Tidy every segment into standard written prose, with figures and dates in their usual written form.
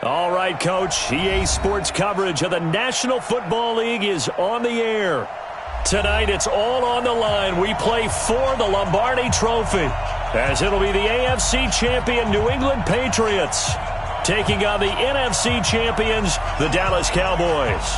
All right, Coach. EA Sports coverage of the National Football League is on the air. Tonight, it's all on the line. We play for the Lombardi Trophy, as it'll be the AFC champion New England Patriots taking on the NFC champions, the Dallas Cowboys.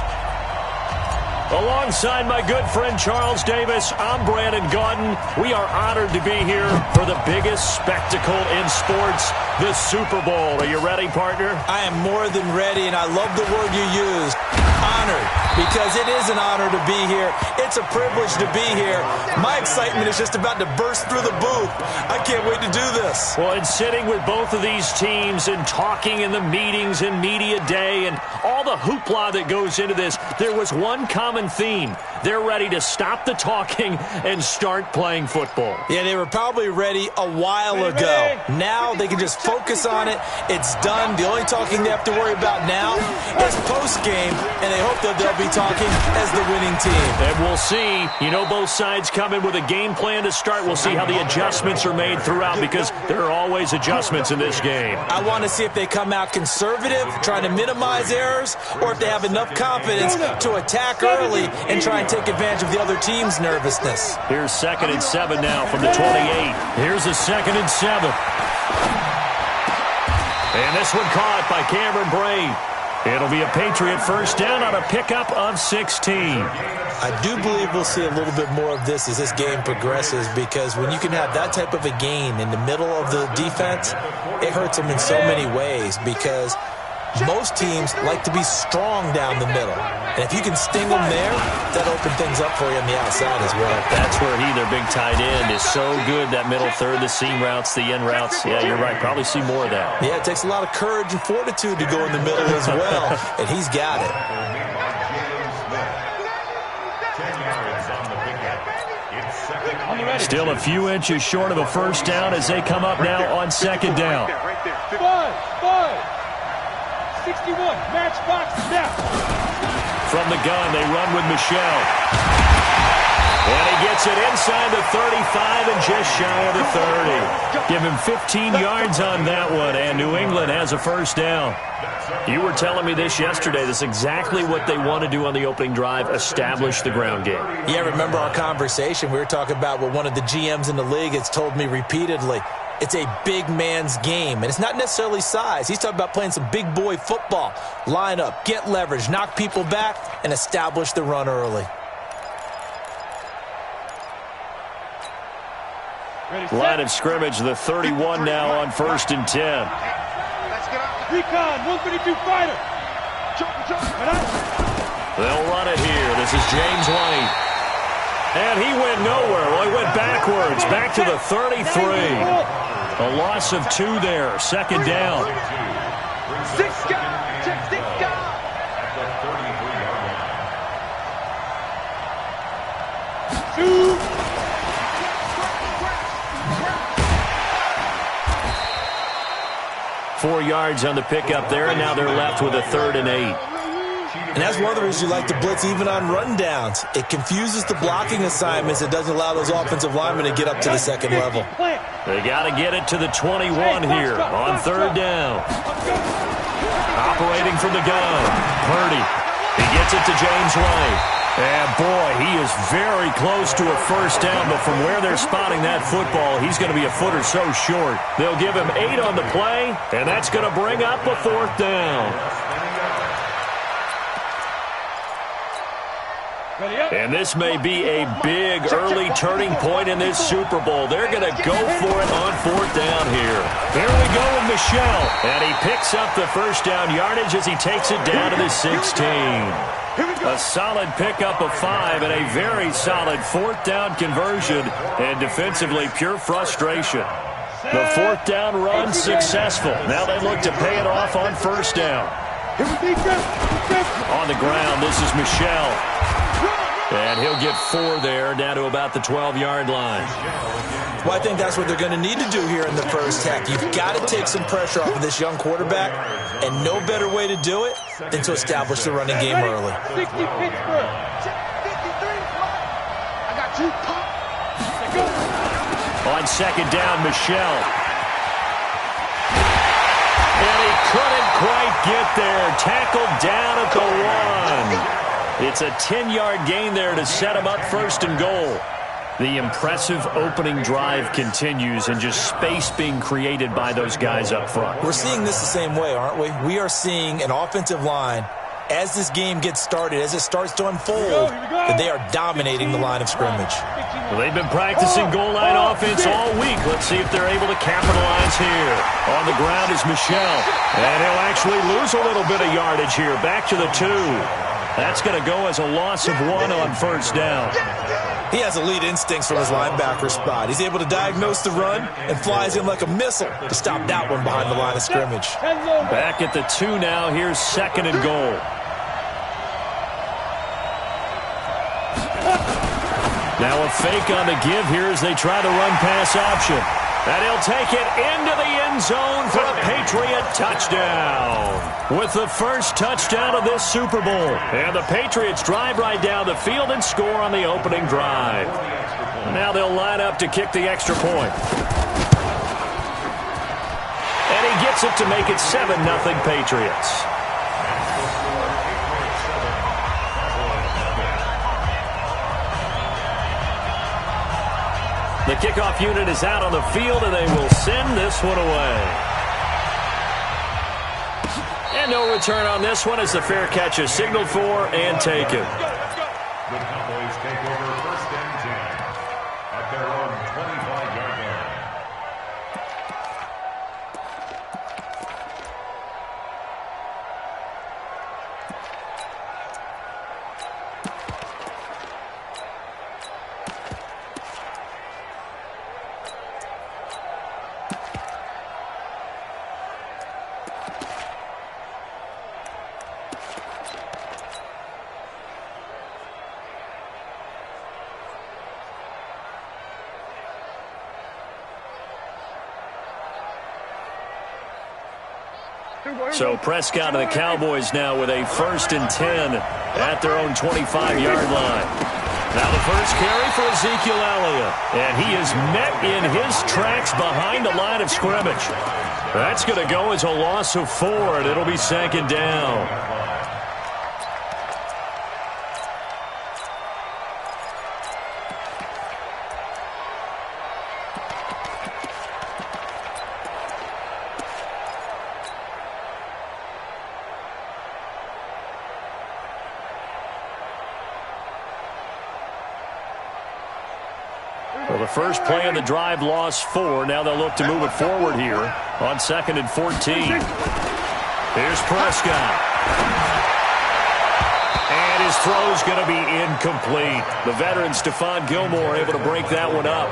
Alongside my good friend Charles Davis, I'm Brandon Gaudin. We are honored to be here for the biggest spectacle in sports, the Super Bowl. Are you ready, partner? I am more than ready, and I love the word you used. Honored, because it is an honor to be here. It's a privilege to be here. My excitement is just about to burst through the booth. I can't wait to do this. Well, and sitting with both of these teams and talking in the meetings and media day and all the hoopla that goes into this, there was one common theme. They're ready to stop the talking and start playing football. Yeah, they were probably ready a while ago. Now they can just focus on it. It's done. The only talking they have to worry about now is post-game, and they hope that they'll be talking as the winning team. And we'll see. You know, both sides come in with a game plan to start. We'll see how the adjustments are made throughout, because there are always adjustments in this game. I want to see if they come out conservative, trying to minimize errors, or if they have enough confidence to attack early and try and take advantage of the other team's nervousness. Here's 2nd and 7 now from the 28. Here's a 2nd and 7. And this one caught by Cameron Braid. It'll be a Patriot first down on a pickup of 16. I do believe we'll see a little bit more of this as this game progresses, because when you can have that type of a gain in the middle of the defense, it hurts them in so many ways, because most teams like to be strong down the middle. And if you can sting them there, that'll open things up for you on the outside as well. That's where their big tight end, is so good. That middle third, the seam routes, the in routes. Yeah, you're right. Probably see more of that. Yeah, it takes a lot of courage and fortitude to go in the middle as well. And he's got it. Still a few inches short of a first down as they come up now on 2nd down. 61, matchbox snap. From the gun, they run with Michelle. And he gets it inside the 35 and just shy of the 30. Give him 15 yards on that one, and New England has a first down. You were telling me this yesterday. This is exactly what they want to do on the opening drive, establish the ground game. Yeah, remember our conversation? We were talking about what one of the GMs in the league has told me repeatedly. It's a big man's game, and it's not necessarily size. He's talking about playing some big boy football. Line up, get leverage, knock people back, and establish the run early. Line of scrimmage, the 31 now on 1st and 10. Recon, 132 fighter. They'll run it here. This is James White. And he went nowhere. Well, he went backwards, back to the 33. A loss of 2 there, 2nd down. 6 guys, check 6 guys. Four yards on the pickup there, and now they're left with a 3rd and 8. And that's one of the reasons you like to blitz even on rundowns. It confuses the blocking assignments. It doesn't allow those offensive linemen to get up to the 2nd level. They got to get it to the 21 here on 3rd down. Operating from the gun, Purdy. He gets it to James White. And, boy, he is very close to a first down, but from where they're spotting that football, he's going to be a foot or so short. They'll give him 8 on the play, and that's going to bring up a 4th down. And this may be a big early turning point in this Super Bowl. They're going to go for it on 4th down here. Here we go with Michelle. And he picks up the first down yardage as he takes it down to the 16. A solid pickup of 5 and a very solid 4th down conversion. And defensively, pure frustration. The 4th down run successful. Now they look to pay it off on 1st down. On the ground, this is Michelle. And he'll get 4 there, down to about the 12-yard line. Well, I think that's what they're going to need to do here in the first half. You've got to take some pressure off of this young quarterback, and no better way to do it than to establish the running game early. 60 Pittsburgh. 53. I got 2 pop. On 2nd down, Michelle. And he couldn't quite get there. Tackled down at the 1. It's a 10-yard gain there to set him up first and goal. The impressive opening drive continues and just space being created by those guys up front. We're seeing this the same way, aren't we? We are seeing an offensive line, as this game gets started, as it starts to unfold, that they are dominating the line of scrimmage. Well, they've been practicing goal line offense all week. Let's see if they're able to capitalize here. On the ground is Michel, and he'll actually lose a little bit of yardage here. Back to the 2. That's going to go as a loss of 1 on first down. He has elite instincts from his linebacker spot. He's able to diagnose the run and flies in like a missile to stop that one behind the line of scrimmage. Back at the 2 now. Here's second and goal. Now a fake on the give here as they try to run pass option. And he'll take it into the end zone for a Patriot touchdown. With the first touchdown of this Super Bowl. And the Patriots drive right down the field and score on the opening drive. Now they'll line up to kick the extra point. And he gets it to make it 7-0 Patriots. The kickoff unit is out on the field, and they will send this one away. And no return on this one as the fair catch is signaled for and taken. The Cowboys take over first and 10 at their own 25-yard line. So Prescott and the Cowboys now with a first and 10 at their own 25-yard line. Now the first carry for Ezekiel Elliott. And he is met in his tracks behind the line of scrimmage. That's going to go as a loss of 4, and it'll be second down. Well, the first play of the drive lost 4. Now they'll look to move it forward here on second and 14. Here's Prescott. And his throw's going to be incomplete. The veteran Stephon Gilmore able to break that one up.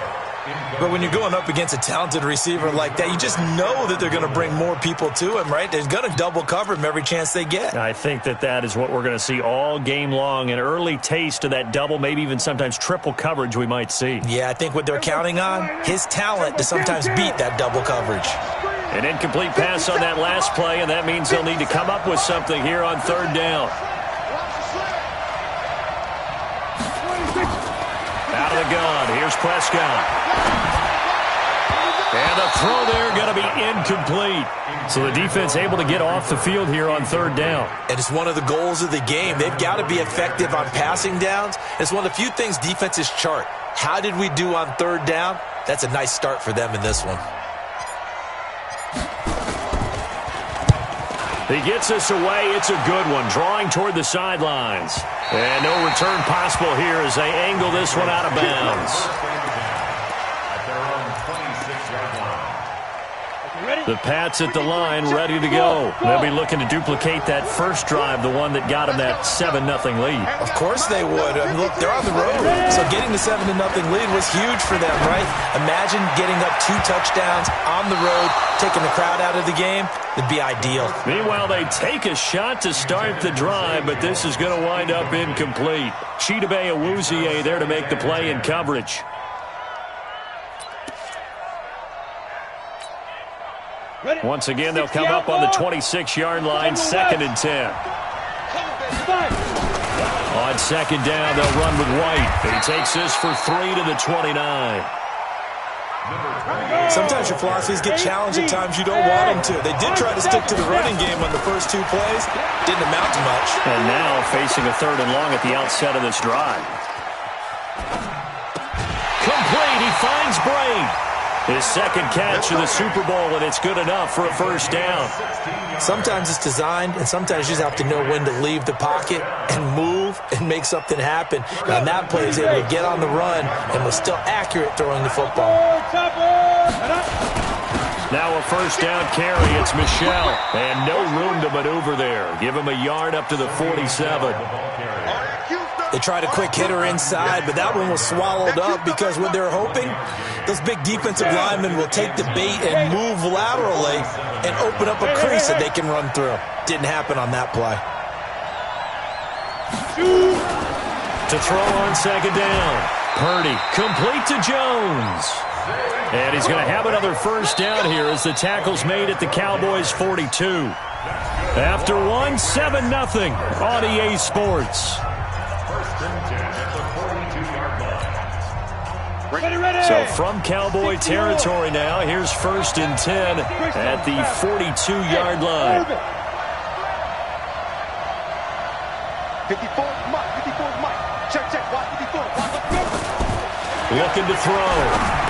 But when you're going up against a talented receiver like that, you just know that they're going to bring more people to him, right? They're going to double cover him every chance they get. I think that is what we're going to see all game long. An early taste of that double, maybe even sometimes triple coverage we might see. Yeah, I think what they're counting on, his talent to sometimes beat that double coverage. An incomplete pass on that last play, and that means they'll need to come up with something here on third down. Out of the gun, here's Prescott. And the throw there going to be incomplete. So the defense able to get off the field here on third down. And it's one of the goals of the game. They've got to be effective on passing downs. It's one of the few things defenses chart. How did we do on third down? That's a nice start for them in this one. He gets us away. It's a good one. Drawing toward the sidelines. And no return possible here as they angle this one out of bounds. The Pats at the line, ready to go. They'll be looking to duplicate that first drive, the one that got them that 7-0 lead. Of course they would. I mean, look, they're on the road. So getting the 7-0 lead was huge for them, right? Imagine getting up 2 touchdowns on the road, taking the crowd out of the game. It'd be ideal. Meanwhile, they take a shot to start the drive, but this is going to wind up incomplete. Chidobe Awuzie there to make the play in coverage. Once again, they'll come up on the 26-yard line, second and 10. On second down, they'll run with White. He takes this for 3 to the 29. Sometimes your philosophies get challenged at times you don't want them to. They did try to stick to the running game on the first 2 plays. Didn't amount to much. And now facing a 3rd and long at the outset of this drive. Complete. He finds Braid. His 2nd catch of the Super Bowl, and it's good enough for a 1st down. Sometimes it's designed, and sometimes you just have to know when to leave the pocket and move and make something happen. And on that play, he was able to get on the run and was still accurate throwing the football. Now a 1st down carry. It's Michel, and no room to maneuver there. Give him a yard up to the 47. They tried a quick hitter inside, but that one was swallowed up because what they're hoping, those big defensive linemen will take the bait and move laterally and open up a crease that they can run through. Didn't happen on that play. To throw on 2nd down. Purdy complete to Jones. And he's going to have another 1st down here as the tackle's made at the Cowboys 42. After 7-0 on EA Sports. So from Cowboy territory now, here's 1st and 10 at the 42-yard line. 54, Mike. 54, Mike. Check. Watch 54. Looking to throw.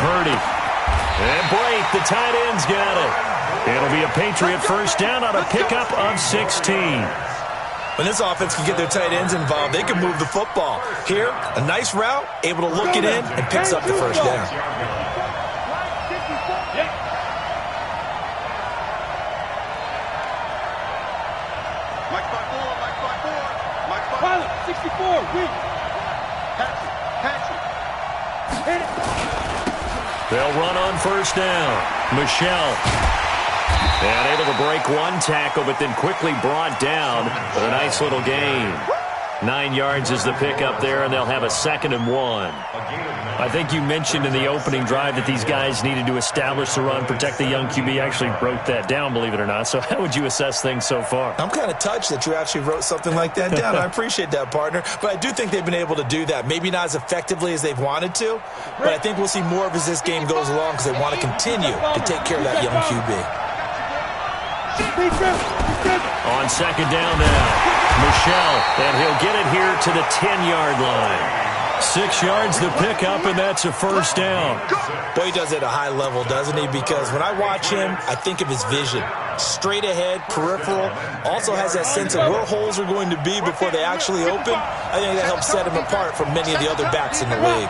Purdy. And break. The tight end's got it. It'll be a Patriot 1st down on a pickup of 16. When this offense can get their tight ends involved, they can move the football. Here, a nice route, able to look it in, and picks up the 1st down. Mike 5-4. Pilot, 64, weak. Patrick. Hit it. They'll run on 1st down. Michel. And able to break 1 tackle, but then quickly brought down with a nice little gain. 9 yards is the pickup there, and they'll have a 2nd and 1. I think you mentioned in the opening drive that these guys needed to establish the run, protect the young QB. Actually wrote that down, believe it or not. So how would you assess things so far? I'm kind of touched that you actually wrote something like that down. I appreciate that, partner. But I do think they've been able to do that. Maybe not as effectively as they've wanted to, but I think we'll see more of as this game goes along because they want to continue to take care of that young QB. On 2nd down now, Michel, and he'll get it here to the 10-yard line. 6 yards the pickup, and that's a 1st down. Boy, he does it at a high level, doesn't he? Because when I watch him, I think of his vision. Straight ahead, peripheral, also has that sense of where holes are going to be before they actually open. I think that helps set him apart from many of the other backs in the league.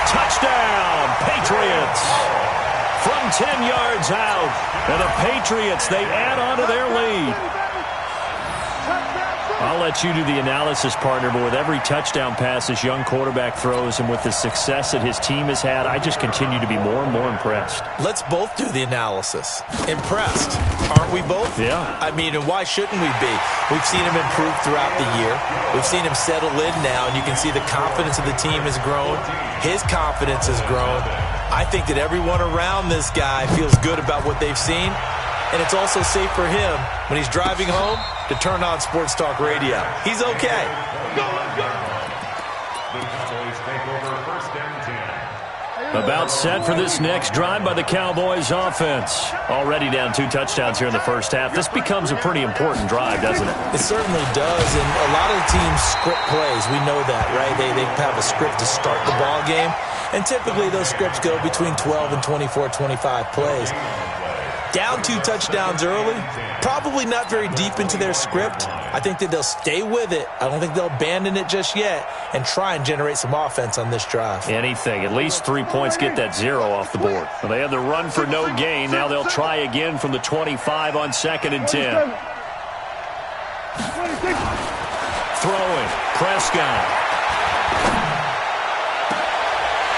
Touchdown, Patriots. From 10 yards out. And the Patriots, they add on to their lead. I'll let you do the analysis, partner, but with every touchdown pass this young quarterback throws and with the success that his team has had, I just continue to be more and more impressed. Let's both do the analysis. Impressed, aren't we both? Yeah. I mean, and why shouldn't we be? We've seen him improve throughout the year. We've seen him settle in now, and you can see the confidence of the team has grown. His confidence has grown. I think that everyone around this guy feels good about what they've seen, and it's also safe for him when he's driving home to turn on Sports Talk Radio. He's okay. About set for this next drive by the Cowboys offense. Already down 2 touchdowns here in the first half. This becomes a pretty important drive, doesn't it? It certainly does, and a lot of the teams script plays. We know that, right? They have a script to start the ball game, and typically those scripts go between 12 and 24, 25 plays. Down 2 touchdowns early, probably not very deep into their script. I think that they'll stay with it. I don't think they'll abandon it just yet and try and generate some offense on this drive. Anything. At least 3 points, get that 0 off the board. Well, they had the run for no gain. Now they'll try again from the 25 on 2nd and 10. Throwing. Prescott.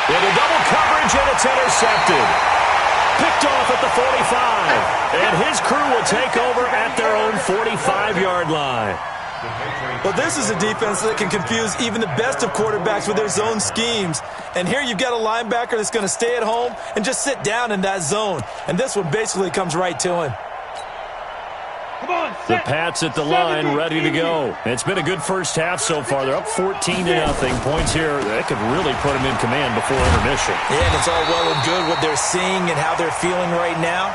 Into double coverage, and it's intercepted. Picked off at the 45, and his crew will take over at their own 45-yard line. Well, this is a defense that can confuse even the best of quarterbacks with their zone schemes. And here you've got a linebacker that's going to stay at home and just sit down in that zone. And this one basically comes right to him. The Pats at the line, ready to go. It's been a good first half so far. They're up 14-0. Points here, that could really put them in command before intermission. Yeah, and it's all well and good what they're seeing and how they're feeling right now.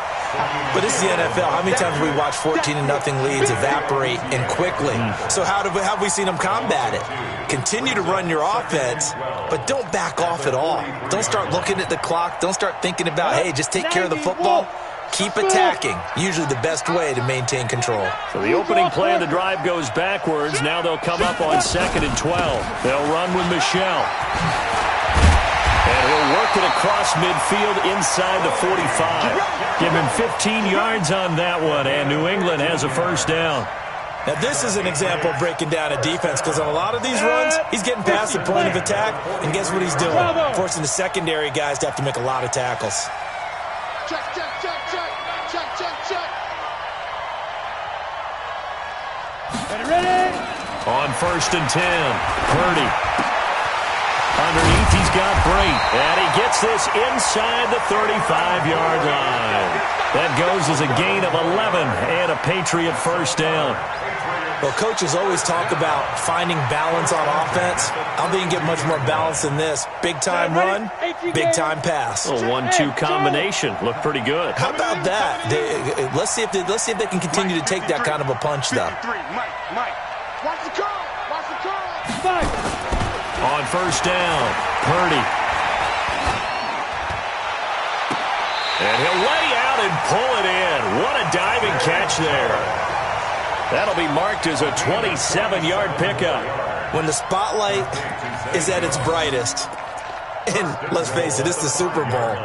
But this is the NFL. How many times have we watched 14-0 leads evaporate and quickly? So how have we seen them combat it? Continue to run your offense, but don't back off at all. Don't start looking at the clock. Don't start thinking about, hey, just take care of the football. Keep attacking. Usually the best way to maintain control. So the opening play of the drive goes backwards. Now they'll come up on 2nd and 12. They'll run with Michel. And he'll work it across midfield inside the 45. Give him 15 yards on that one, and New England has a first down. Now, this is an example of breaking down a defense because on a lot of these runs, he's getting past the point of attack, and guess what he's doing? Forcing the secondary guys to have to make a lot of tackles. Check, check, check, check. Check, check, check. Ready? On 1st and 10, Purdy. Underneath, he's got Brate, and he gets this inside the 35-yard line. That goes as a gain of 11 and a Patriot first down. Well, coaches always talk about finding balance on offense. I don't think you can get much more balance than this. Big-time run, big-time pass. A 1-2 combination. Looked pretty good. How about that? Let's see if they can continue to take that kind of a punch, though. Mike. Watch the curl. Watch the curl. On 1st down, Purdy. And he'll lay out and pull it in. What a diving catch there. That'll be marked as a 27-yard pickup. When the spotlight is at its brightest, and let's face it, it's the Super Bowl,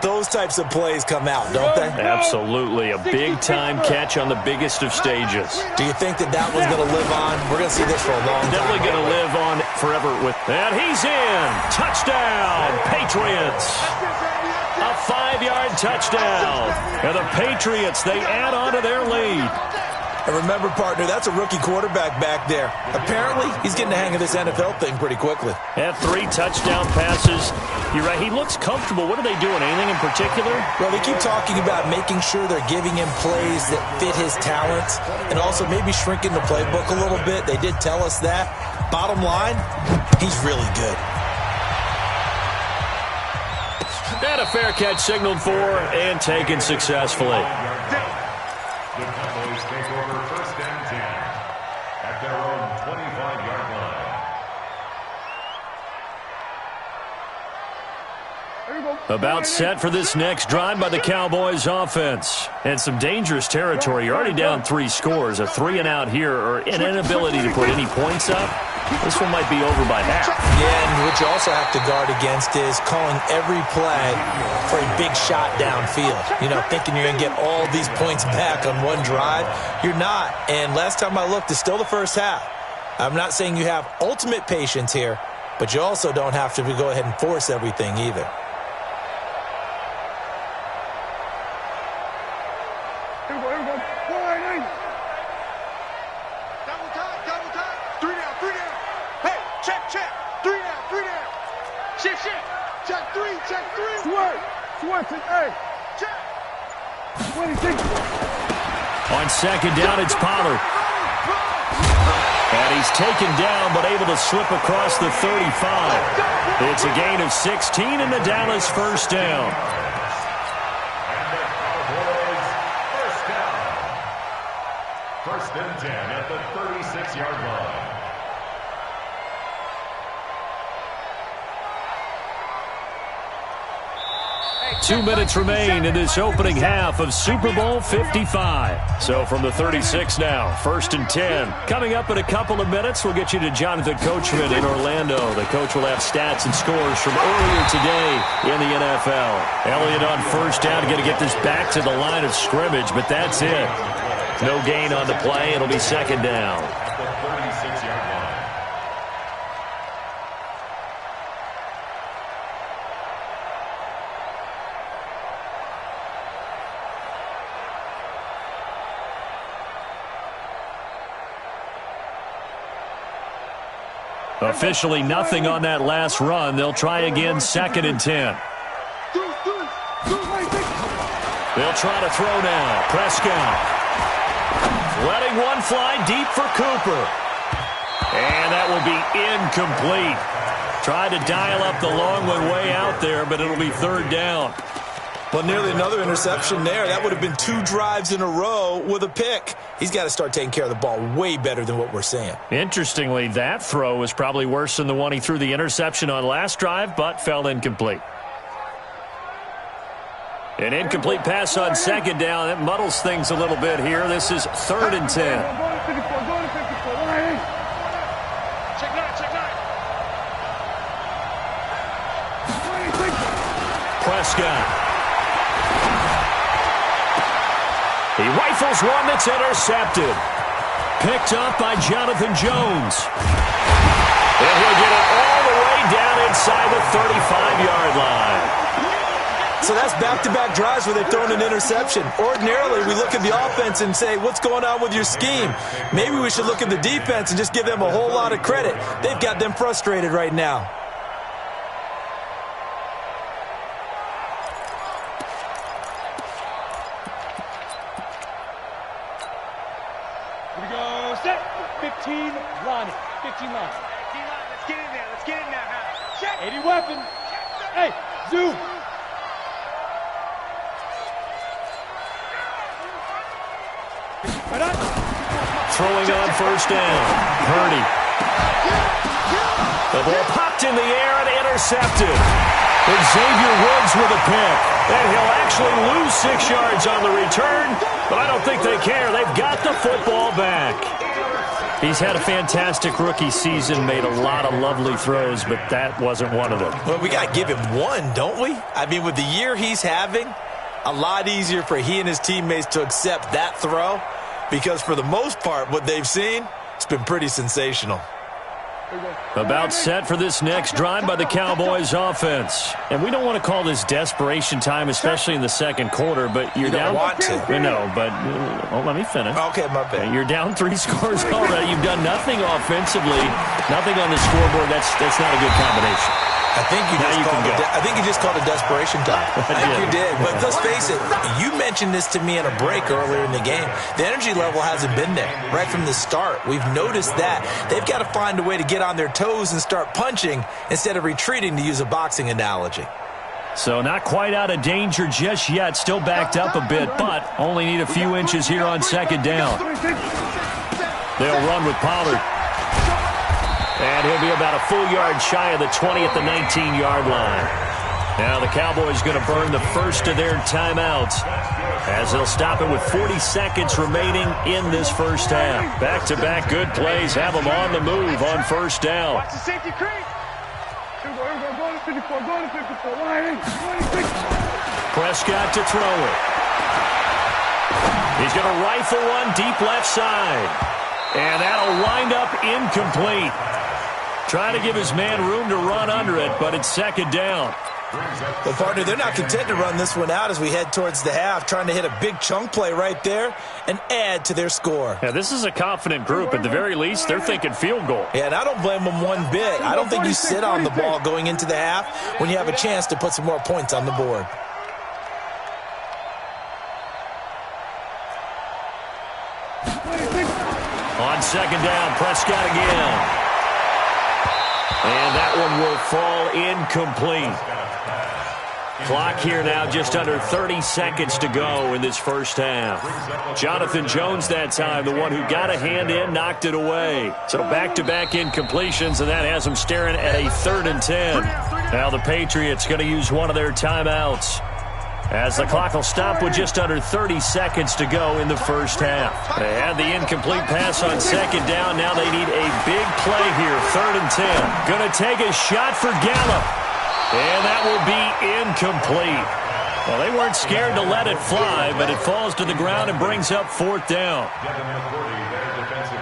those types of plays come out, don't they? Absolutely. A big-time catch on the biggest of stages. Do you think that one's going to live on? We're going to see this for a long time. Definitely going to live on forever with that. He's in. Touchdown, Patriots. A 5-yard touchdown. And the Patriots, they add on to their lead. And remember, partner, that's a rookie quarterback back there. Apparently, he's getting the hang of this NFL thing pretty quickly. Had 3 touchdown passes. You're right, he looks comfortable. What are they doing? Anything in particular? Well, they keep talking about making sure they're giving him plays that fit his talents and also maybe shrinking the playbook a little bit. They did tell us that. Bottom line, he's really good. And a fair catch signaled for and taken successfully. The Cowboys take over 1st and 10 at their own 25-yard line. About set for this next drive by the Cowboys offense. And some dangerous territory. You're already down 3 scores. A 3-and-out here or an inability to put any points up. This one might be over by half. Yeah, and what you also have to guard against is calling every play for a big shot downfield. You know, thinking you're going to get all these points back on one drive. You're not. And last time I looked, it's still the first half. I'm not saying you have ultimate patience here, but you also don't have to go ahead and force everything either. On 2nd down, it's Pollard. And he's taken down, but able to slip across the 35. It's a gain of 16 in the Dallas first down. And the Cowboys first down. 1st and 10 at the 36-yard line. 2 minutes remain in this opening half of Super Bowl 55. So from the 36 now, 1st and 10. Coming up in a couple of minutes, we'll get you to Jonathan Coachman in Orlando. The coach will have stats and scores from earlier today in the NFL. Elliott on 1st down, going to get this back to the line of scrimmage, but that's it. No gain on the play. It'll be 2nd down. At the 36-yard line. Officially nothing on that last run. They'll try again 2nd and 10. They'll try to throw now. Prescott. letting one fly deep for Cooper. And that will be incomplete. Tried to dial up the long one way out there, but it'll be third down. Well, nearly another interception there. That would have been 2 drives in a row with a pick. He's got to start taking care of the ball way better than what we're seeing. Interestingly, that throw was probably worse than the one he threw the interception on last drive, but fell incomplete. An incomplete pass on second down. That muddles things a little bit here. This is 3rd and 10. Prescott. He rifles one that's intercepted. Picked up by Jonathan Jones. And he'll get it all the way down inside the 35-yard line. So that's back-to-back drives where they've thrown an interception. Ordinarily, we look at the offense and say, what's going on with your scheme? Maybe we should look at the defense and just give them a whole lot of credit. They've got them frustrated right now. Here we go, set. 15 line. 15 line. Let's get in there. Let's get in there. Check. 80 weapon. Hey, zoom. Throwing on first down. Purdy. The ball popped in the air and intercepted. And Xavier Woods with a pick. And he'll actually lose 6 yards on the return, but I don't think they care. They've got the football back. He's had a fantastic rookie season, made a lot of lovely throws, but that wasn't one of them. Well, we got to give him one, don't we? I mean, with the year he's having, a lot easier for he and his teammates to accept that throw, because for the most part, what they've seen, it's been pretty sensational. About set for this next drive by the Cowboys offense. And we don't want to call this desperation time, especially in the second quarter, but you're down. You don't want to. No, but let me finish. Okay, my bad. You're down 3 scores already. You've done nothing offensively, nothing on the scoreboard. That's not a good combination. I think you just called it desperation time. I think you did. But let's face it, you mentioned this to me in a break earlier in the game. The energy level hasn't been there right from the start. We've noticed that. They've got to find a way to get on their toes and start punching instead of retreating, to use a boxing analogy. So not quite out of danger just yet. Still backed up a bit, but only need a few inches here on second down. They'll run with Pollard. And he'll be about a full yard shy of the 20 at the 19-yard line. Now the Cowboys going to burn the first of their timeouts as they'll stop it with 40 seconds remaining in this first half. Back-to-back good plays have them on the move on first down. Watch the safety creep. Go to 54. Go to 54. Prescott to throw it. He's going to rifle one deep left side. And that'll wind up incomplete. Trying to give his man room to run under it, but it's second down. Well, partner, they're not content to run this one out as we head towards the half, trying to hit a big chunk play right there and add to their score. Yeah, this is a confident group. At the very least, they're thinking field goal. Yeah, and I don't blame them one bit. I don't think you sit on the ball going into the half when you have a chance to put some more points on the board. On second down, Prescott again. And that one will fall incomplete. Clock here now, just under 30 seconds to go in this first half. Jonathan Jones that time, the one who got a hand in, knocked it away. So back-to-back incompletions, and that has them staring at a 3rd and 10. Now the Patriots going to use one of their timeouts, as the clock will stop with just under 30 seconds to go in the first half. They had the incomplete pass on second down. Now they need a big play here, 3rd and 10. Going to take a shot for Gallup. And that will be incomplete. Well, they weren't scared to let it fly, but it falls to the ground and brings up 4th down.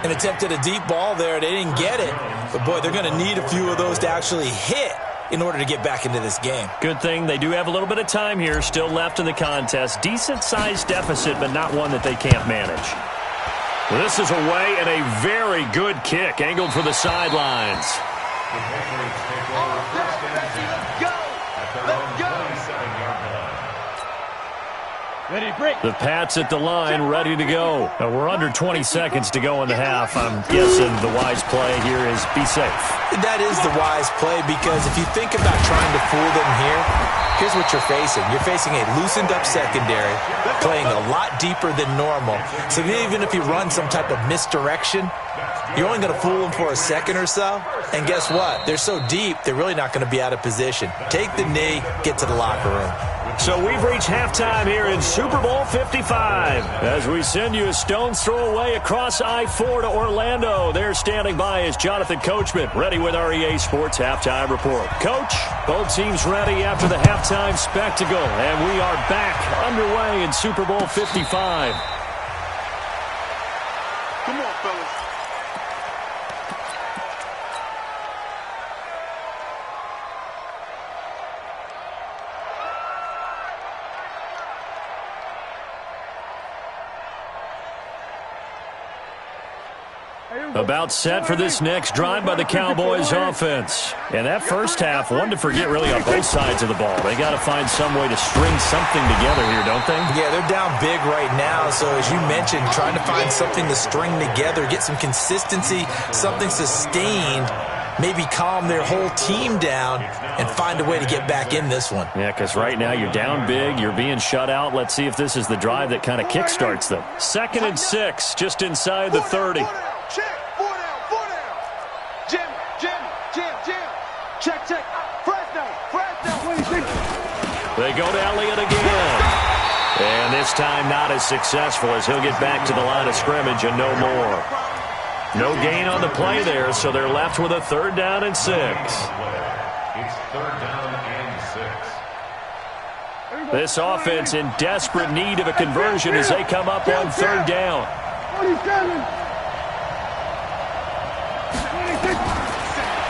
An attempt at a deep ball there. They didn't get it. But, boy, they're going to need a few of those to actually hit in order to get back into this game. Good thing they do have a little bit of time here still left in the contest. Decent-sized deficit, but not one that they can't manage. Well, this is away and a very good kick angled for the sidelines. Ready, break. The Pats at the line, ready to go. Now, we're under 20 seconds to go in the half. I'm guessing the wise play here is be safe. That is the wise play, because if you think about trying to fool them here, here's what you're facing. You're facing a loosened-up secondary, playing a lot deeper than normal. So even if you run some type of misdirection, you're only going to fool them for a second or so. And guess what? They're so deep, they're really not going to be out of position. Take the knee, get to the locker room. So we've reached halftime here in Super Bowl 55. As we send you a stone's throw away across I-4 to Orlando. There standing by is Jonathan Coachman, ready with our EA Sports Halftime Report. Coach, both teams ready after the halftime spectacle. And we are back underway in Super Bowl 55. Come on, fellas. About set for this next drive by the Cowboys offense. And that first half, one to forget really on both sides of the ball. They got to find some way to string something together here, don't they? Yeah, they're down big right now. So as you mentioned, trying to find something to string together, get some consistency, something sustained, maybe calm their whole team down and find a way to get back in this one. Yeah, because right now you're down big, you're being shut out. Let's see if this is the drive that kind of kickstarts them. 2nd and 6, just inside the 30. They go to Elliott again. And this time not as successful, as he'll get back to the line of scrimmage and no more. No gain on the play there, so they're left with a 3rd down and 6. It's 3rd down and 6. This offense in desperate need of a conversion as they come up on 3rd down. 27.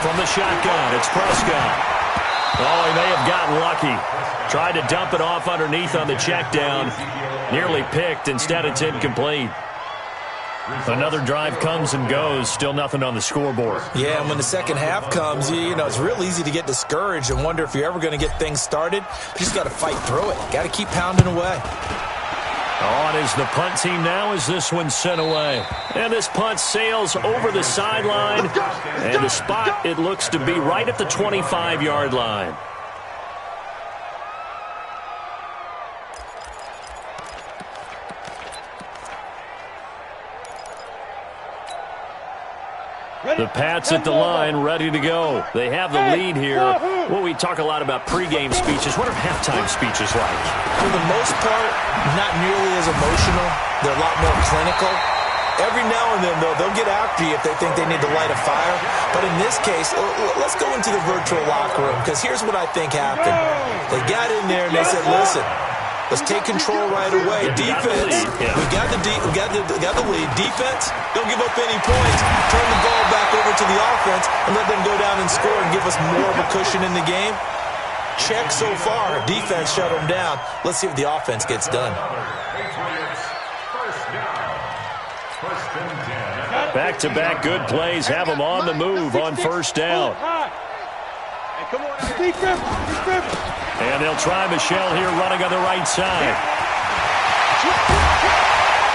From the shotgun, it's Prescott. Oh, he may have gotten lucky. Tried to dump it off underneath on the check down. Nearly picked. Instead, it's incomplete. Another drive comes and goes. Still nothing on the scoreboard. Yeah, and when the second half comes, you know, it's real easy to get discouraged and wonder if you're ever going to get things started. You just got to fight through it. Got to keep pounding away. On is the punt team now as this one's sent away. And this punt sails over the sideline. And the spot, it looks to be right at the 25-yard line. The Pats at the line, ready to go. They have the lead here. Well, we talk a lot about pregame speeches. What are halftime speeches like? For the most part, not nearly as emotional. They're a lot more clinical. Every now and then, though, they'll get after you if they think they need to light a fire. But in this case, let's go into the virtual locker room, because here's what I think happened. They got in there and they said, listen, let's take control right away. Defense, we got the lead. Defense, don't give up any points. Turn the ball back over to the offense and let them go down and score and give us more of a cushion in the game. Check so far. Defense shut them down. Let's see if the offense gets done. Back-to-back good plays have them on the move on 1st down. And they'll try Michelle here running on the right side.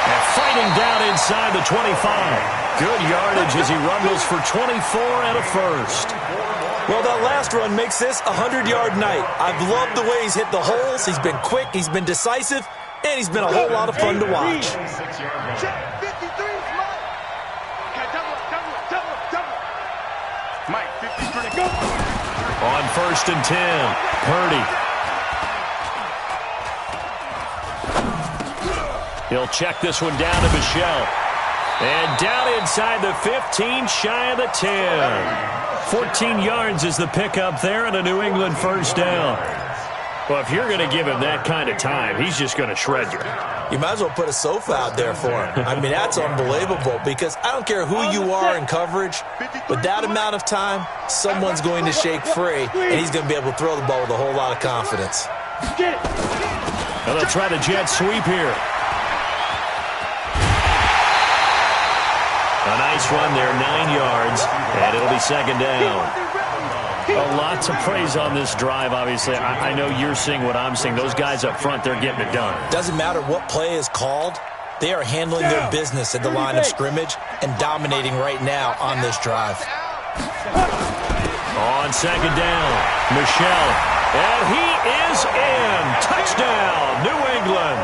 And fighting down inside the 25. Good yardage as he rumbles for 24 and a 1st. Well, that last run makes this a 100-yard night. I've loved the way he's hit the holes. He's been quick, he's been decisive, and he's been a whole lot of fun to watch. On 1st and 10, Purdy. He'll check this one down to Michelle. And down inside the 15, shy of the 10. 14 yards is the pickup there and a New England 1st down. Well, if you're going to give him that kind of time, he's just going to shred you. You might as well put a sofa out there for him. I mean, that's unbelievable, because I don't care who you are in coverage, but that amount of time, someone's going to shake free, and he's going to be able to throw the ball with a whole lot of confidence. Now they'll try the jet sweep here. A nice run there, 9 yards, and it'll be 2nd down. A lot to praise on this drive, obviously. I know you're seeing what I'm seeing. Those guys up front, they're getting it done. Doesn't matter what play is called. They are handling their business at the line of scrimmage and dominating right now on this drive. On second down, Michel. And he is in. Touchdown, New England.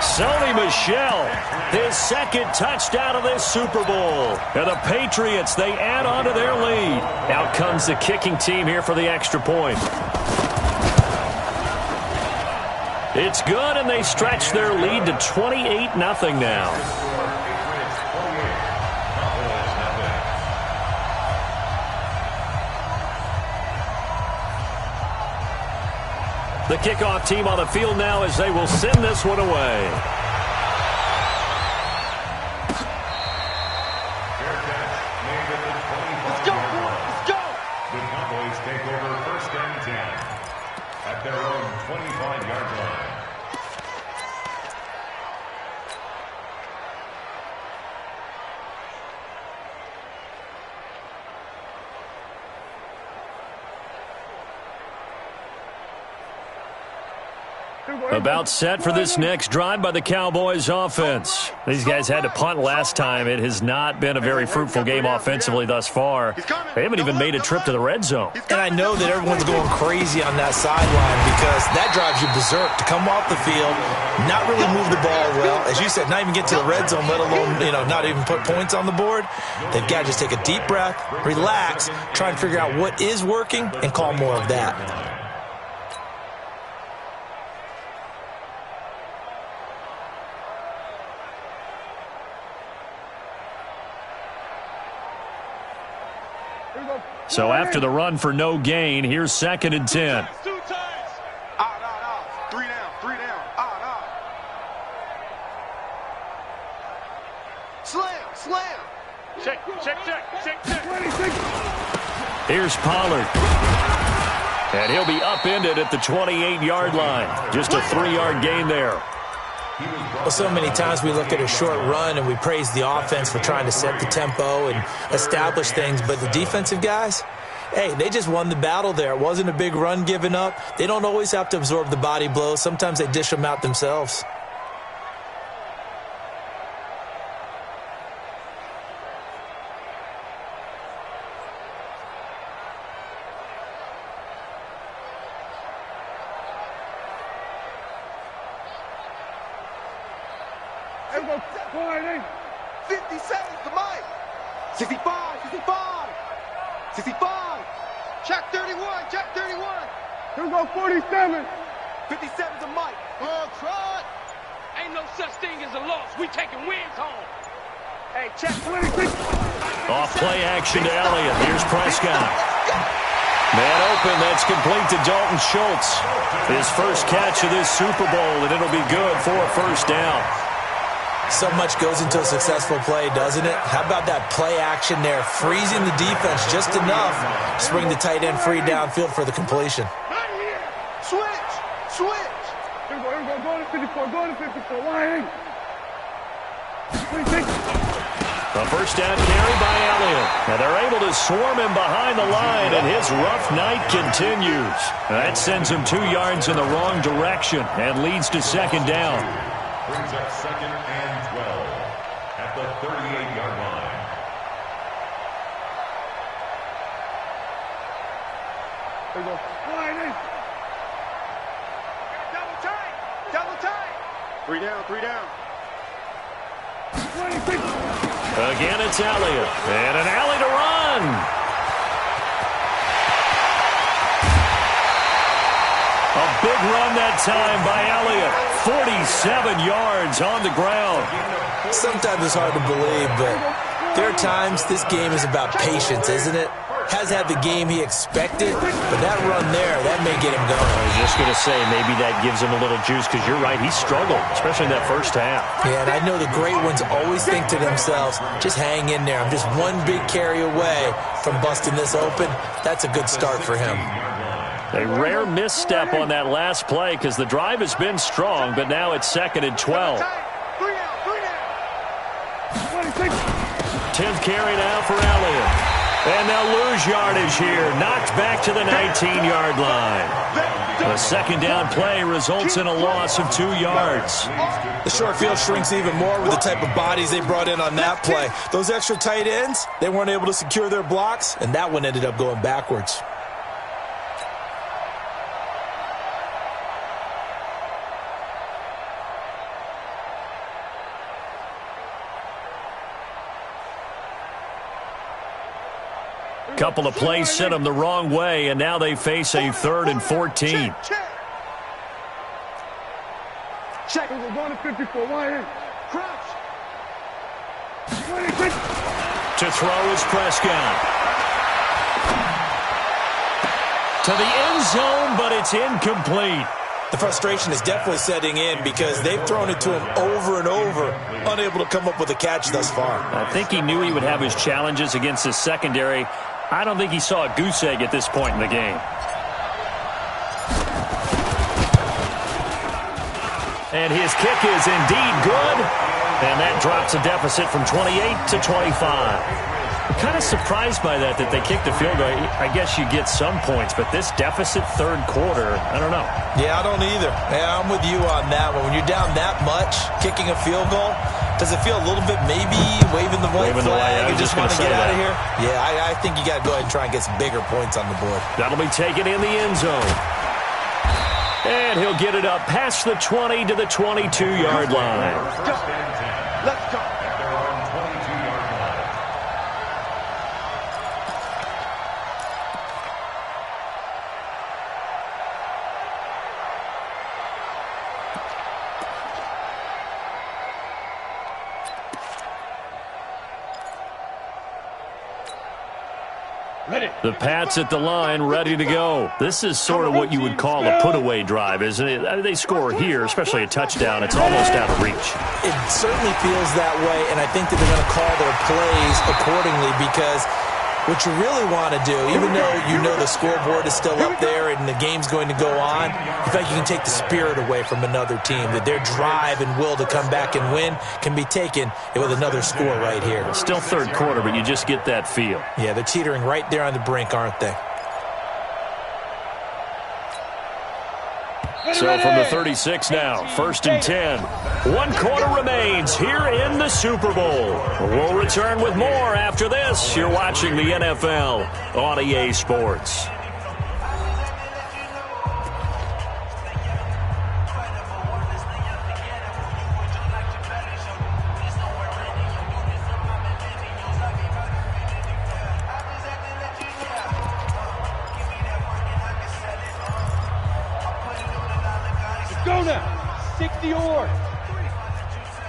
Sony Michel, his second touchdown of this Super Bowl. And the Patriots, they add on to their lead. Out comes the kicking team here for the extra point. It's good, and they stretch their lead to 28-0 now. The kickoff team on the field now as they will send this one away. Let's go, let's go. The Cowboys take over first and 10 at their own 25-yard line. About set for this next drive by the Cowboys offense. These guys had to punt last time. It has not been a very fruitful game offensively thus far. They haven't even made a trip to the red zone. And I know that everyone's going crazy on that sideline because that drives you berserk to come off the field, not really move the ball well. As you said, not even get to the red zone, let alone, not even put points on the board. They've got to just take a deep breath, relax, try and figure out what is working, and call more of that. So after the run for no gain, here's second and 10. 2 times. 3 down. Slam. Check. Here's Pollard. And he'll be upended at the 28-yard line. Just a 3-yard gain there. Well, so many times we look at a short run and we praise the offense for trying to set the tempo and establish things, but the defensive guys, hey, they just won the battle there. It wasn't a big run given up. They don't always have to absorb the body blows. Sometimes they dish them out themselves. Go, 57's the mic. 65. Check 31. Here we go, 47. 57's the mic. Trot. Ain't no such thing as a loss. We taking wins home. Hey, check 26. Off play action to Elliott. Here's Prescott. Man open, that's complete to Dalton Schultz. His first catch of this Super Bowl, and it'll be good for a first down. So much goes into a successful play, doesn't it? How about that play action there, freezing the defense just enough to bring the tight end free downfield for the completion. Switch. Here we go, go to 54, Why? 26. A first down carry by Elliott. Now they're able to swarm him behind the line, and his rough night continues. That sends him 2 yards in the wrong direction and leads to second down. Brings up second and 12 at the 38-yard line. Here we go. Double tight. 3 down. 26. Again, it's Elliott. And an alley to run. A big run that time by Elliott. 47 yards on the ground. Sometimes it's hard to believe, but there are times this game is about patience, isn't it? Has had the game he expected, but that run there, that may get him going. I was just going to say, maybe that gives him a little juice, because you're right, he struggled, especially in that first half. Yeah, and I know the great ones always think to themselves, just hang in there. I'm just one big carry away from busting this open. That's a good start for him. A rare misstep on that last play, because the drive has been strong, but now it's second and 12. 3 down. 26. 10th carry now for Elliott. And they'll lose yardage here. Knocked back to the 19-yard line. The second down play results in a loss of 2 yards. The short field shrinks even more with the type of bodies they brought in on that play. Those extra tight ends, they weren't able to secure their blocks, and that one ended up going backwards. Couple of plays sent them the wrong way, and now they face a 3rd and 14. Check. We're going to 54. One in. Crouch. To throw is Prescott. To the end zone, but it's incomplete. The frustration is definitely setting in because they've thrown it to him over and over, unable to come up with a catch thus far. I think he knew he would have his challenges against his secondary. I don't think he saw a goose egg at this point in the game. And his kick is indeed good. And that drops a deficit from 28 to 25. I'm kind of surprised by that they kicked the field goal. I guess you get some points, but this deficit third quarter, I don't know. Yeah, I don't either. Yeah, I'm with you on that one. When you're down that much, kicking a field goal, does it feel a little bit maybe waving the white flag and just want to get out of here? Yeah, I think you got to go ahead and try and get some bigger points on the board. That'll be taken in the end zone. And he'll get it up past the 20 to the 22-yard line. Let's go. The Pats at the line, ready to go. This is sort of what you would call a put-away drive, isn't it? They score here, especially a touchdown. It's almost out of reach. It certainly feels that way, and I think that they're going to call their plays accordingly because what you really want to do, even though you know the scoreboard is still up there and the game's going to go on, in fact, you can take the spirit away from another team, that their drive and will to come back and win can be taken with another score right here. Still third quarter, but you just get that feel. Yeah, they're teetering right there on the brink, aren't they? So from the 36 now, 1st and 10. 1 quarter remains here in the Super Bowl. We'll return with more after this. You're watching the NFL on EA Sports. Go now. 60 or.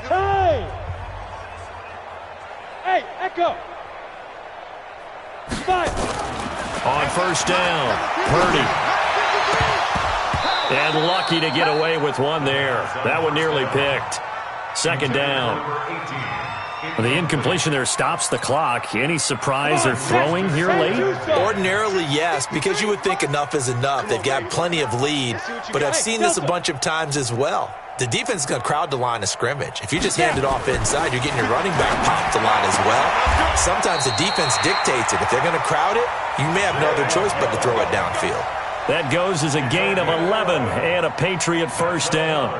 Hey! Hey, Echo! 5. On 1st down, Purdy. And lucky to get away with one there. That one nearly picked. 2nd down. The incompletion there stops the clock. Any surprise they're throwing here late? Ordinarily, yes, because you would think enough is enough. They've got plenty of lead, but I've seen this a bunch of times as well. The defense is going to crowd the line of scrimmage. If you just hand it off inside, you're getting your running back popped a lot as well. Sometimes the defense dictates it. If they're going to crowd it, you may have no other choice but to throw it downfield. That goes as a gain of 11 and a Patriot 1st down.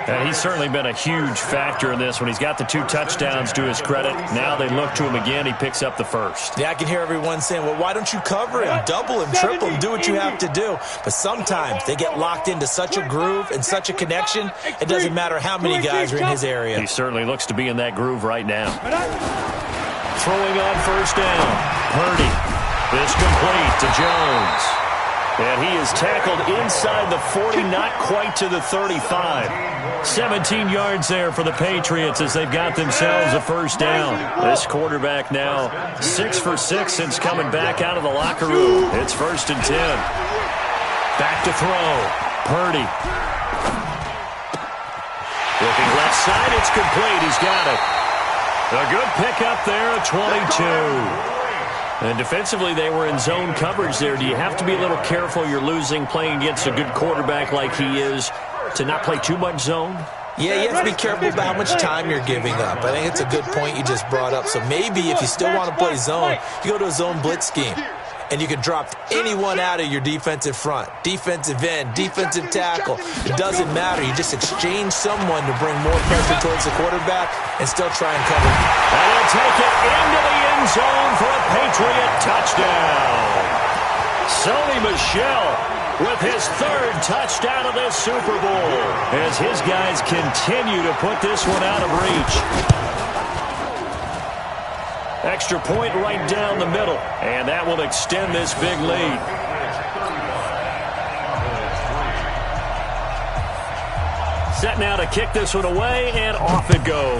And he's certainly been a huge factor in this when he's got the 2 touchdowns to his credit. Now they look to him again. He picks up the 1st. Yeah, I can hear everyone saying, well, why don't you cover him, double him, triple him, do what you have to do. But sometimes they get locked into such a groove and such a connection, it doesn't matter how many guys are in his area. He certainly looks to be in that groove right now. Throwing on 1st down. Purdy. This complete to Jones. And he is tackled inside the 40, not quite to the 35. 17 yards there for the Patriots as they've got themselves a 1st down. This quarterback now 6 for 6 since coming back out of the locker room. It's 1st and 10. Back to throw. Purdy. Looking left side, it's complete. He's got it. A good pickup there at 22. And defensively, they were in zone coverage there. Do you have to be a little careful? You're losing playing against a good quarterback like he is to not play too much zone? Yeah, you have to be careful about how much time you're giving up. I think it's a good point you just brought up. So maybe if you still want to play zone, you go to a zone blitz scheme. And you can drop anyone out of your defensive front. Defensive end, defensive tackle. It doesn't matter. You just exchange someone to bring more pressure towards the quarterback and still try and cover. And he'll take it into the end zone for a Patriot touchdown. Sony Michel with his third touchdown of this Super Bowl as his guys continue to put this one out of reach. Extra point right down the middle, and that will extend this big lead. Set now to kick this one away, and off it goes.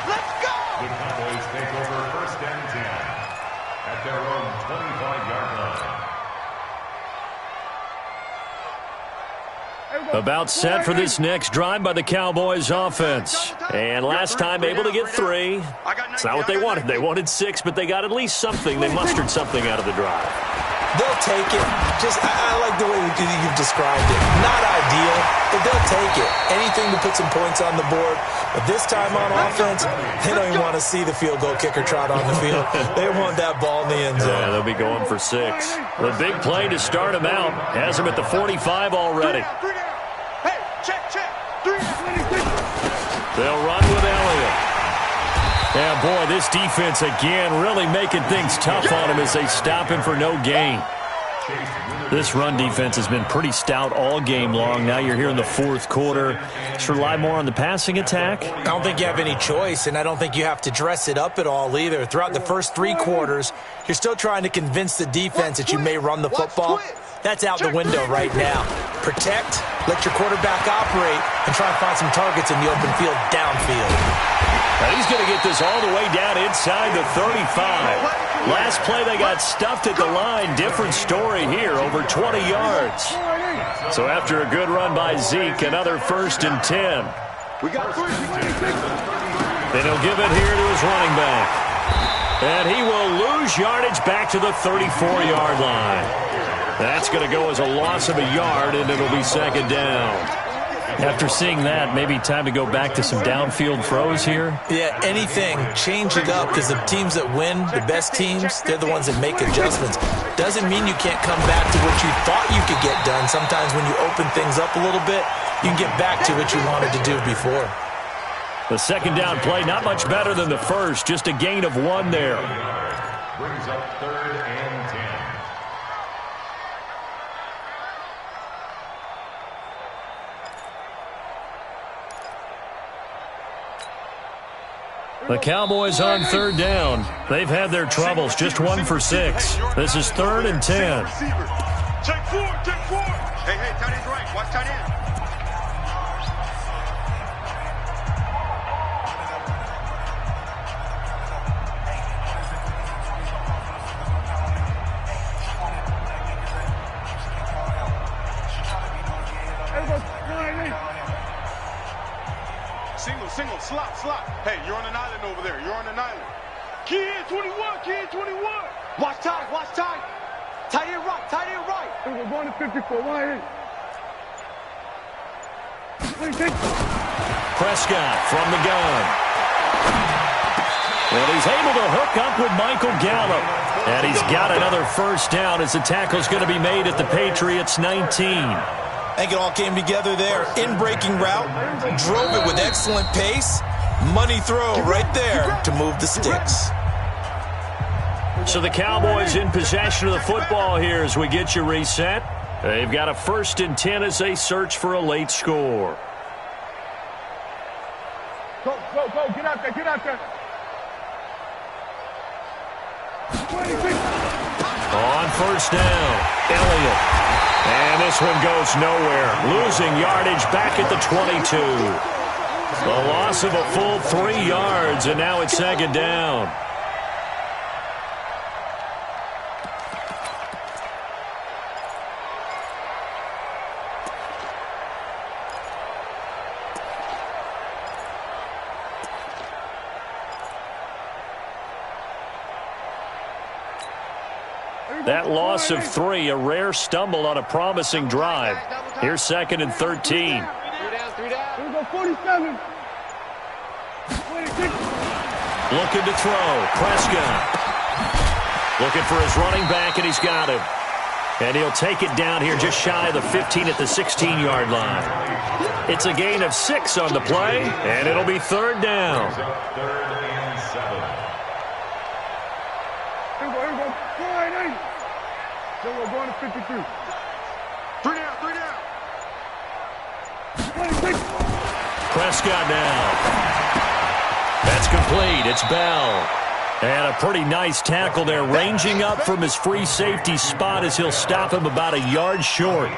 Let's go! The Cowboys take over 1st and 10 at their own 25-yard line. About set for this next drive by the Cowboys offense. And last time able to get 3. It's not what they wanted. They wanted 6, but they got at least something. They mustered something out of the drive. They'll take it. I like the way you've described it. Not ideal, but they'll take it. Anything to put some points on the board. But this time on offense, they don't even want to see the field goal kicker trot on the field. They want that ball in the end zone. Yeah, they'll be going for 6. The big play to start them out has them at the 45 already. Hey, check. 3. They'll run with Elliott. Yeah, boy, this defense again really making things tough on him as they stop him for no gain. This run defense has been pretty stout all game long. Now you're here in the 4th quarter. Just rely more on the passing attack. I don't think you have any choice, and I don't think you have to dress it up at all either. Throughout the first 3 quarters, you're still trying to convince the defense that you may run the football. That's out the window right now. Protect, let your quarterback operate, and try and find some targets in the open field downfield. Now he's going to get this all the way down inside the 35. Last play they got stuffed at the line. Different story here, over 20 yards. So after a good run by Zeke, another 1st and 10. Then he'll give it here to his running back. And he will lose yardage back to the 34-yard line. That's going to go as a loss of a yard, and it'll be 2nd down. After seeing that, maybe time to go back to some downfield throws here? Yeah, anything. Change it up, because the teams that win, the best teams, they're the ones that make adjustments. Doesn't mean you can't come back to what you thought you could get done. Sometimes when you open things up a little bit, you can get back to what you wanted to do before. The 2nd down play, not much better than the first, just a gain of 1 there. Brings up 3rd and 10. The Cowboys on 3rd down. They've had their troubles, just 1 for 6. This is 3rd and 10. Check 4. Hey, tight end's right. Watch tight end. Single, slot. Hey, you're on an island over there. You're on an island. Key in 21. Watch tight. Tight end right. We're going to 54. Why in? Prescott from the gun. Well, he's able to hook up with Michael Gallup. And he's got another 1st down as the tackle's going to be made at the Patriots' 19. I think it all came together there. In-breaking route, drove it with excellent pace. Money throw right there to move the sticks. So the Cowboys in possession of the football here as we get you reset. They've got a 1st and 10 as they search for a late score. Go. Get out there. 26. On 1st down, Elliott. And this one goes nowhere. Losing yardage back at the 22. The loss of a full 3 yards, and now it's 2nd down. That loss of 3, a rare stumble on a promising drive. Here's 2nd and 13. 3 down. Here we go, 47. Looking to throw. Prescott. Looking for his running back, and he's got him. And he'll take it down here just shy of the 15 at the 16-yard line. It's a gain of 6 on the play, and it'll be 3rd down. 3rd and 7. Here we go. 4-8. So we're going to 53. 3 down. 26. Prescott now. That's complete. It's Bell. And a pretty nice tackle there, ranging up from his free safety spot as he'll stop him about a yard short.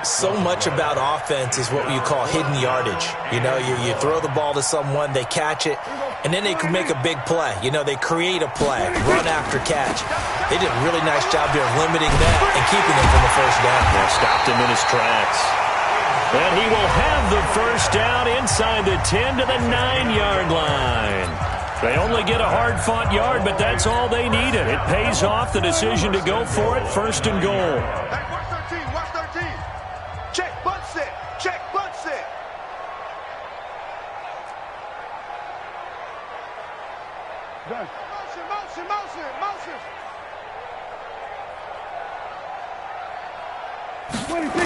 So much about offense is what you call hidden yardage. You know, you throw the ball to someone, they catch it, and then they can make a big play. You know, they create a play, run after catch. They did a really nice job there of limiting that and keeping him from the first down. Yeah, stopped him in his tracks. And he will have the first down inside the 10 to the 9-yard line. They only get a hard-fought yard, but that's all they needed. It pays off the decision to go for it, 1st and goal. Hey, watch 13. Check, butt set. Check, butt set. Done. Motion. 26.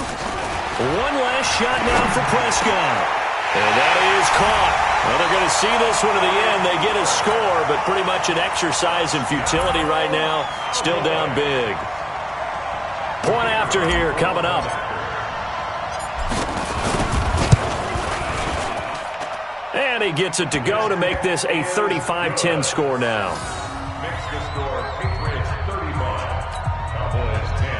One last shot now for Prescott. And that is caught. Well, they're going to see this one to the end. They get a score, but pretty much an exercise in futility right now. Still down big. Point after here coming up. And he gets it to go to make this a 35-10 score now. Makes the score Patriots 35, Cowboys 10.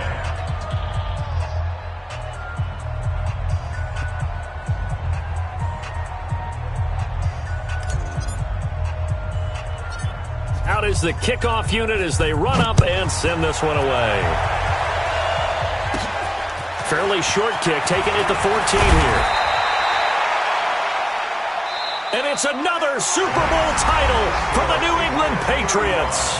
Out is the kickoff unit as they run up and send this one away. Fairly short kick, taken at the 14 here. And it's another Super Bowl title for the New England Patriots.